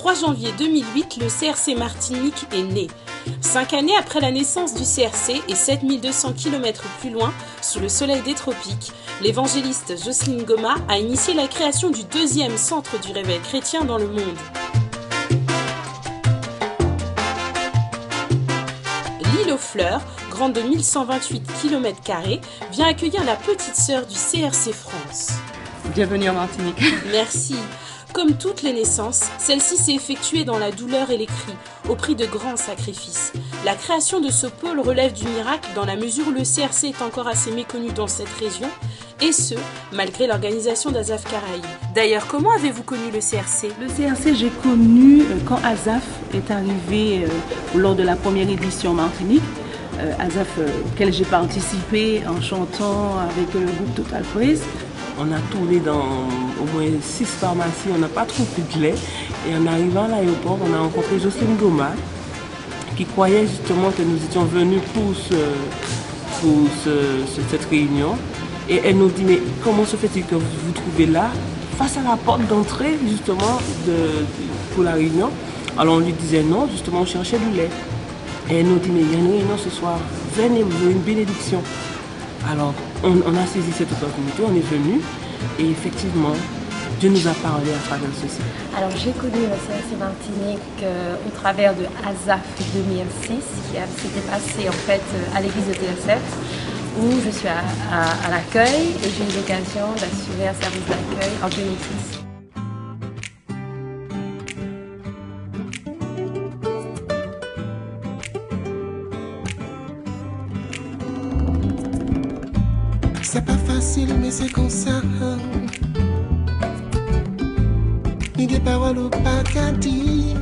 3 janvier 2008, le CRC Martinique est né. 5 années après la naissance du CRC et 7200 km plus loin, sous le soleil des tropiques, l'évangéliste Jocelyne Goma a initié la création du 2e centre du réveil chrétien dans le monde. L'île aux Fleurs, grande de 1128 km², vient accueillir la petite sœur du CRC France. Bienvenue en Martinique. Merci. Comme toutes les naissances, celle-ci s'est effectuée dans la douleur et les cris, au prix de grands sacrifices. La création de ce pôle relève du miracle dans la mesure où le CRC est encore assez méconnu dans cette région, et ce, malgré l'organisation d'Azaf Caraïbes. D'ailleurs, comment avez-vous connu le CRC? Le CRC, j'ai connu quand Azaf est arrivé lors de la première édition en Martinique. Azaf, auquel j'ai participé en chantant avec le groupe Total Praise. On a tourné dans au moins 6 pharmacies, on n'a pas trouvé de lait. Et en arrivant à l'aéroport, on a rencontré Jocelyne Goma, qui croyait justement que nous étions venus pour cette réunion. Et elle nous dit, mais comment se fait-il que vous vous trouvez là, face à la porte d'entrée justement pour la réunion? Alors on lui disait non, justement on cherchait du lait. Et elle nous dit, mais il y a une réunion ce soir, venez, vous avez une bénédiction. Alors, on a saisi cette opportunité, on est venu et effectivement, Dieu nous a parlé à travers ceci. Alors, j'ai connu le CRC Martinique au travers de Azaf 2006, qui s'était passé en fait à l'église de TSF, où je suis à l'accueil et j'ai eu l'occasion d'assurer un service d'accueil en 2006. C'est pas facile, mais c'est comme ça. Ni des paroles ou pas qu'à dire.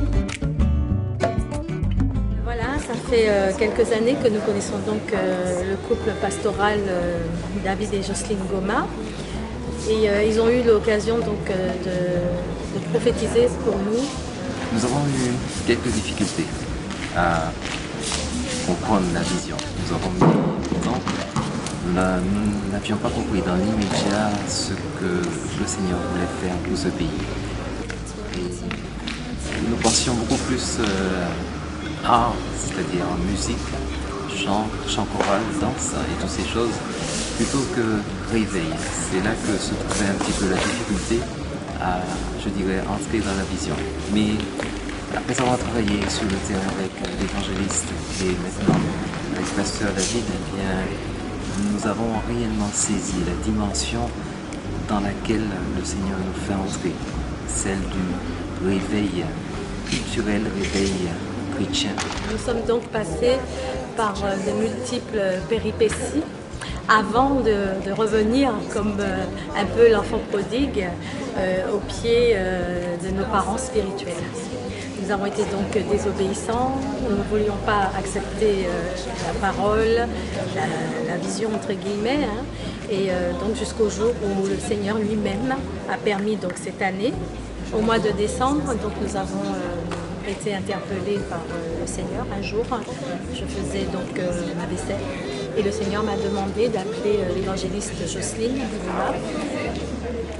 Voilà, ça fait quelques années que nous connaissons donc le couple pastoral David et Jocelyne Goma. Et ils ont eu l'occasion donc de prophétiser pour nous. Nous avons eu quelques difficultés à comprendre la vision. Nous avons mis du temps. Nous n'avions pas compris dans l'immédiat ce que le Seigneur voulait faire pour ce pays. Et nous pensions beaucoup plus art, c'est-à-dire musique, chant choral, danse et toutes ces choses, plutôt que réveil. C'est là que se trouvait un petit peu la difficulté à, je dirais, entrer dans la vision. Mais après avoir travaillé sur le terrain avec l'évangéliste et maintenant avec le pasteur David, eh bien, nous avons réellement saisi la dimension dans laquelle le Seigneur nous fait entrer, celle du réveil culturel, réveil chrétien. Nous sommes donc passés par de multiples péripéties avant de revenir comme un peu l'enfant prodigue au pied de nos parents spirituels. Nous avons été donc désobéissants, nous ne voulions pas accepter la parole, la vision entre guillemets, hein. Et donc jusqu'au jour où le Seigneur lui-même a permis donc cette année, au mois de décembre, donc nous avons été interpellés par le Seigneur un jour. Je faisais donc ma vaisselle et le Seigneur m'a demandé d'appeler l'évangéliste Jocelyne Goma.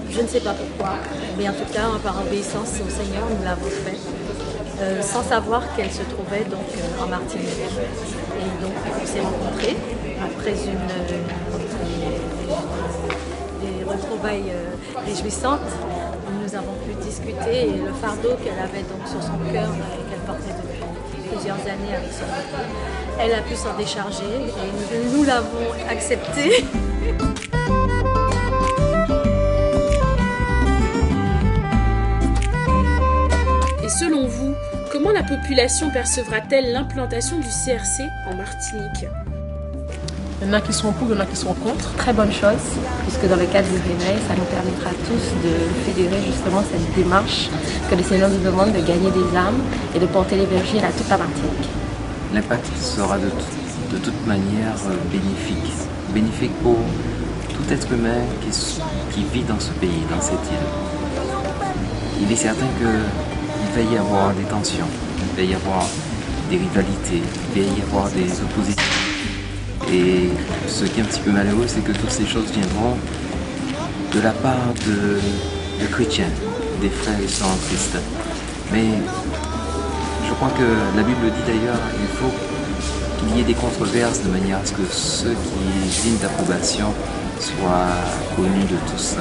Je ne sais pas pourquoi, mais en tout cas par obéissance au Seigneur nous l'avons fait. Sans savoir qu'elle se trouvait donc en Martinique. Et donc on s'est rencontrés après des retrouvailles réjouissantes. Nous avons pu discuter et le fardeau qu'elle avait donc sur son cœur et qu'elle portait depuis plusieurs années avec son mari, elle a pu s'en décharger et nous l'avons accepté. Et selon vous, comment la population percevra-t-elle l'implantation du CRC en Martinique? Il y en a qui sont pour, il y en a qui sont contre. Très bonne chose, puisque dans le cadre du réveil, ça nous permettra tous de fédérer justement cette démarche que le Seigneur nous demande de gagner des âmes et de porter l'évangile à toute la Martinique. L'impact sera de toute manière bénéfique. Bénéfique pour tout être humain qui vit dans ce pays, dans cette île. Il est certain qu'il va y avoir des tensions, il va y avoir des rivalités, il va y avoir des oppositions. Et ce qui est un petit peu malheureux, c'est que toutes ces choses viendront de la part de chrétiens, des frères et sœurs en Christ. Mais je crois que la Bible dit d'ailleurs, il faut qu'il y ait des controverses de manière à ce que ceux qui sont dignes d'approbation soient connus de tous.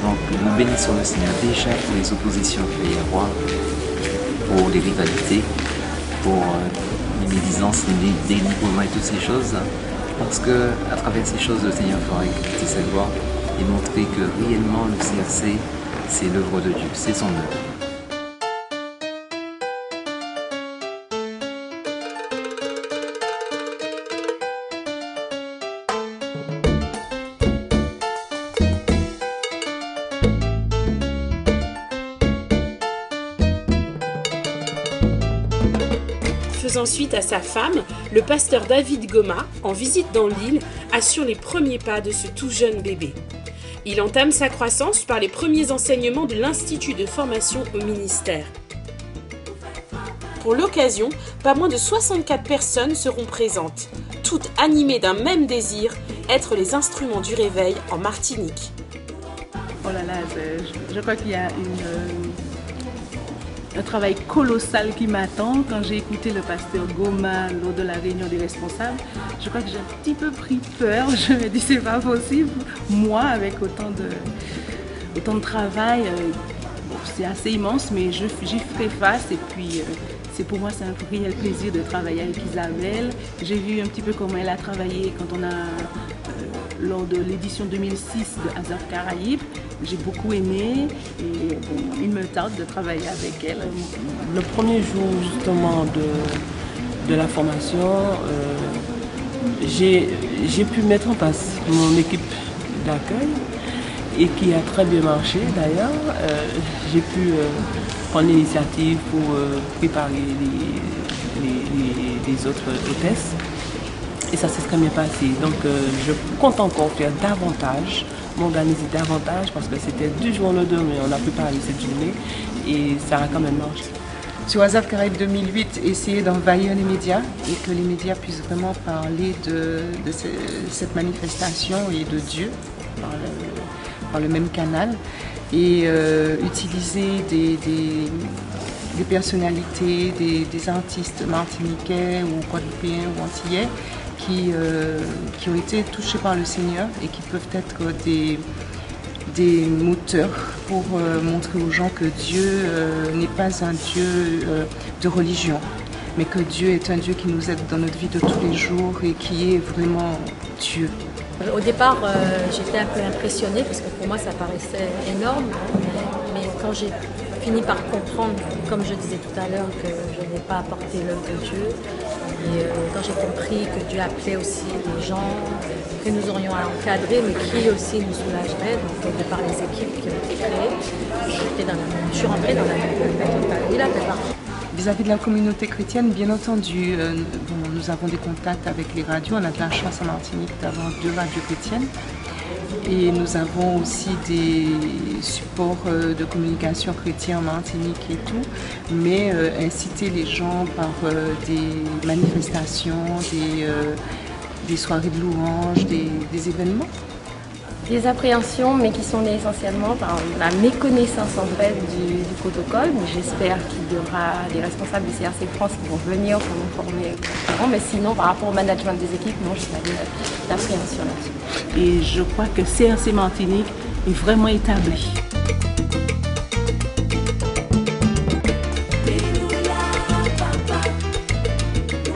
Donc nous bénissons le Seigneur déjà pour les oppositions qu'il peut y avoir, pour les rivalités, pour les médisances, les dénigrements et toutes ces choses, parce que à travers ces choses, le Seigneur fera éclater sa gloire et montrer que réellement le CRC, c'est l'œuvre de Dieu, c'est son œuvre. Faisant suite à sa femme, le pasteur David Goma, en visite dans l'île, assure les premiers pas de ce tout jeune bébé. Il entame sa croissance par les premiers enseignements de l'Institut de formation au ministère. Pour l'occasion, pas moins de 64 personnes seront présentes, toutes animées d'un même désir, être les instruments du réveil en Martinique. Oh là là, je crois qu'il y a un travail colossal qui m'attend. Quand j'ai écouté le pasteur Goma lors de la réunion des responsables, je crois que j'ai un petit peu pris peur. Je me dis c'est pas possible. Moi, avec autant de travail, c'est assez immense, mais j'y ferai face. Et puis, pour moi, c'est un réel plaisir de travailler avec Isabelle. J'ai vu un petit peu comment elle a travaillé quand on a lors de l'édition 2006 de Azaf Caraïbes. J'ai beaucoup aimé et bon, il me tarde de travailler avec elle. Le premier jour justement de la formation, j'ai pu mettre en place mon équipe d'accueil et qui a très bien marché d'ailleurs. J'ai pu prendre l'initiative pour préparer les autres hôtesses. Et ça s'est très bien passé. Donc je compte encore faire davantage, m'organiser davantage parce que c'était du jour au lendemain, on a préparé cette journée et ça a quand même marché. Sur Azaf Caraïbes 2008, essayer d'envahir les médias et que les médias puissent vraiment parler de cette manifestation et de Dieu par le même canal et utiliser des personnalités, des artistes martiniquais ou guadeloupéens ou antillais qui ont été touchés par le Seigneur et qui peuvent être des moteurs pour montrer aux gens que Dieu n'est pas un Dieu de religion, mais que Dieu est un Dieu qui nous aide dans notre vie de tous les jours et qui est vraiment Dieu. Au départ, j'étais un peu impressionnée parce que pour moi ça paraissait énorme, mais quand j'ai fini par comprendre, comme je disais tout à l'heure, que je n'ai pas apporté l'œuvre de Dieu, et quand j'ai compris que Dieu appelait aussi des gens que nous aurions à encadrer, mais qui aussi nous soulageraient, donc de par les équipes qui ont été créées, je suis rentrée dans la méthode. Il a fait partie. Vis-à-vis de la communauté chrétienne, bien entendu, nous avons des contacts avec les radios. On a de la chance en Martinique d'avoir 2 radios chrétiennes. Et nous avons aussi des supports de communication chrétiens en Martinique et tout. Mais inciter les gens par des manifestations, des soirées de louanges, des événements. Des appréhensions, mais qui sont nées essentiellement par la méconnaissance en fait du protocole. J'espère qu'il y aura des responsables du CRC France qui vont venir pour nous former. Mais sinon, par rapport au management des équipes, non, je n'ai pas d'appréhension là-dessus. Et je crois que CRC Martinique est vraiment établi.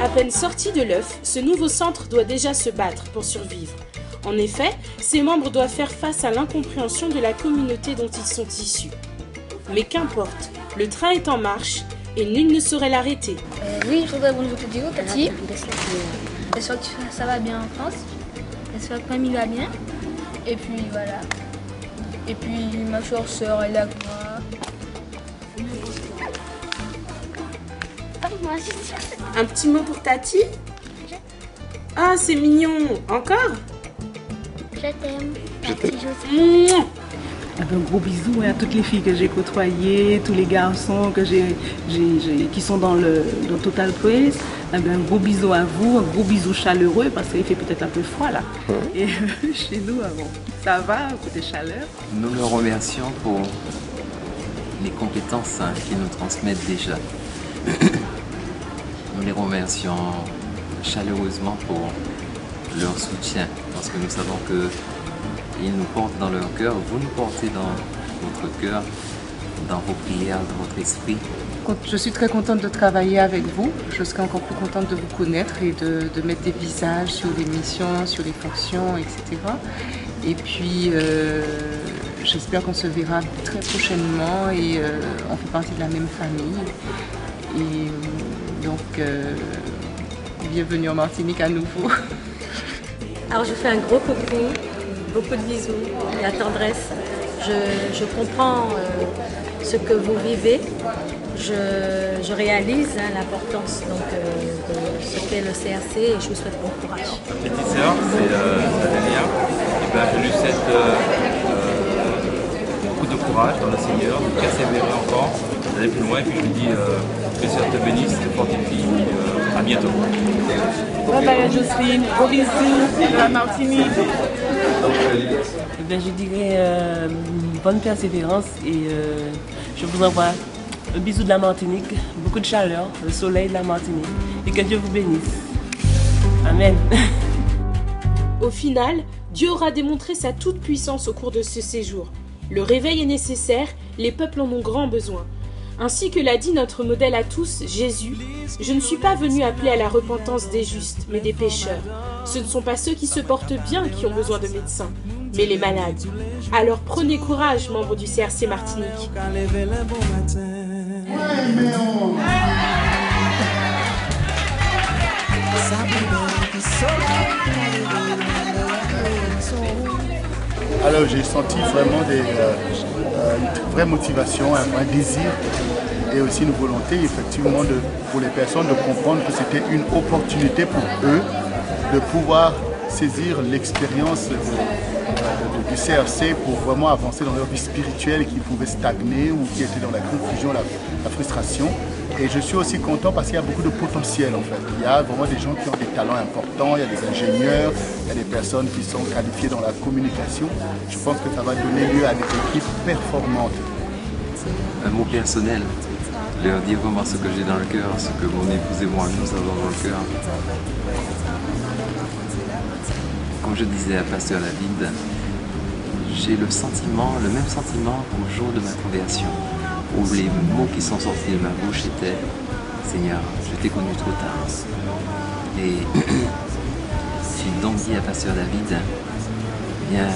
À peine sorti de l'œuf, ce nouveau centre doit déjà se battre pour survivre. En effet, ses membres doivent faire face à l'incompréhension de la communauté dont ils sont issus. Mais qu'importe, le train est en marche et nul ne saurait l'arrêter. Oui, je voudrais bonjour te dire, Tati. J'espère que ça va bien en France. J'espère que Camille va bien. Et puis voilà. Et puis ma chère sœur, elle est avec moi. Un petit mot pour Tati? Ah, c'est mignon. Encore? Je t'aime. Tati, Un gros bisou à toutes les filles que j'ai côtoyées, tous les garçons qui sont dans Total Praise. Un gros bisou à vous, un gros bisou chaleureux parce qu'il fait peut-être un peu froid là. Et chez nous, ça va, côté chaleur. Nous le remercions pour les compétences qu'ils nous transmettent déjà. Nous les remercions chaleureusement pour leur soutien, parce que nous savons qu'ils nous portent dans leur cœur, vous nous portez dans votre cœur, dans vos prières, dans votre esprit. Je suis très contente de travailler avec vous. Je serai encore plus contente de vous connaître et de mettre des visages sur les missions, sur les fonctions, etc. Et puis, j'espère qu'on se verra très prochainement et on fait partie de la même famille. Et donc, bienvenue en Martinique à nouveau. Alors je fais un gros coucou, beaucoup de bisous, la tendresse. Je comprends ce que vous vivez. Je réalise l'importance de ce qu'est le CRC et je vous souhaite bon courage. Ma petite sœur, c'est Nathania. Et ben, je lui souhaite beaucoup de courage dans le Seigneur, de persévérer encore, d'aller plus loin. Et puis je lui dis que le Seigneur te bénisse, te fortifie. À bientôt. Bye Jocelyne, gros bisous de la Martinique. Je dirais bonne persévérance et je vous envoie un bisou de la Martinique, beaucoup de chaleur, le soleil de la Martinique et que Dieu vous bénisse. Amen. Au final, Dieu aura démontré sa toute-puissance au cours de ce séjour. Le réveil est nécessaire, les peuples en ont grand besoin. Ainsi que l'a dit notre modèle à tous, Jésus, « Je ne suis pas venu appeler à la repentance des justes, mais des pécheurs. Ce ne sont pas ceux qui se portent bien qui ont besoin de médecins, mais les malades. Alors prenez courage, membres du CRC Martinique. » Alors j'ai senti vraiment une vraie motivation, un vrai désir et aussi une volonté effectivement pour les personnes de comprendre que c'était une opportunité pour eux de pouvoir saisir l'expérience du CRC pour vraiment avancer dans leur vie spirituelle qui pouvait stagner ou qui était dans la confusion, la frustration. Et je suis aussi content parce qu'il y a beaucoup de potentiel en fait. Il y a vraiment des gens qui ont des talents importants, il y a des ingénieurs, il y a des personnes qui sont qualifiées dans la communication. Je pense que ça va donner lieu à des équipes performantes. Un mot personnel, leur dire vraiment ce que j'ai dans le cœur, ce que mon épouse et moi nous avons dans le cœur. Comme je disais à Pasteur David, j'ai le même sentiment qu'au jour de ma conversion, où les mots qui sont sortis de ma bouche étaient « Seigneur, je t'ai connu trop tard ». Et j'ai donc dit à Pasteur David, bien,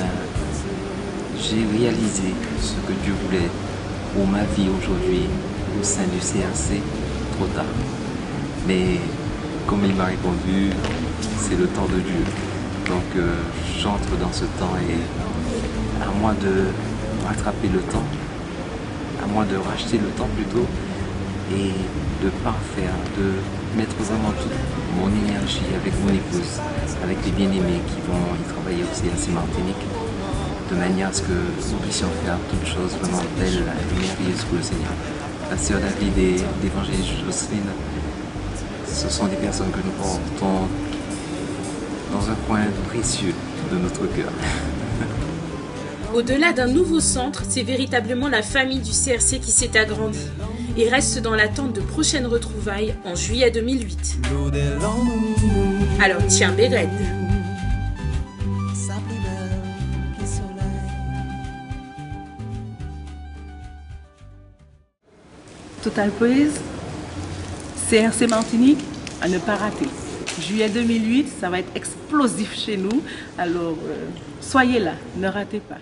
j'ai réalisé ce que Dieu voulait pour ma vie aujourd'hui au sein du CRC trop tard. Mais comme il m'a répondu, c'est le temps de Dieu. Donc j'entre dans ce temps et à moi de rattraper le temps, à moi de racheter le temps plutôt et de parfaire, de mettre vraiment toute mon énergie avec mon épouse, avec les bien-aimés qui vont y travailler au CRC Martinique, de manière à ce que nous puissions faire toutes choses vraiment belles et merveilleuses pour le Seigneur. Pasteur David et l'évangéliste Jocelyne, ce sont des personnes que nous portons dans un coin précieux de notre cœur. Au-delà d'un nouveau centre, c'est véritablement la famille du CRC qui s'est agrandie et reste dans l'attente de prochaines retrouvailles en juillet 2008. Alors tiens, Bérède. Total Praise, CRC Martinique, à ne pas rater. Juillet 2008, ça va être explosif chez nous, alors soyez là, ne ratez pas.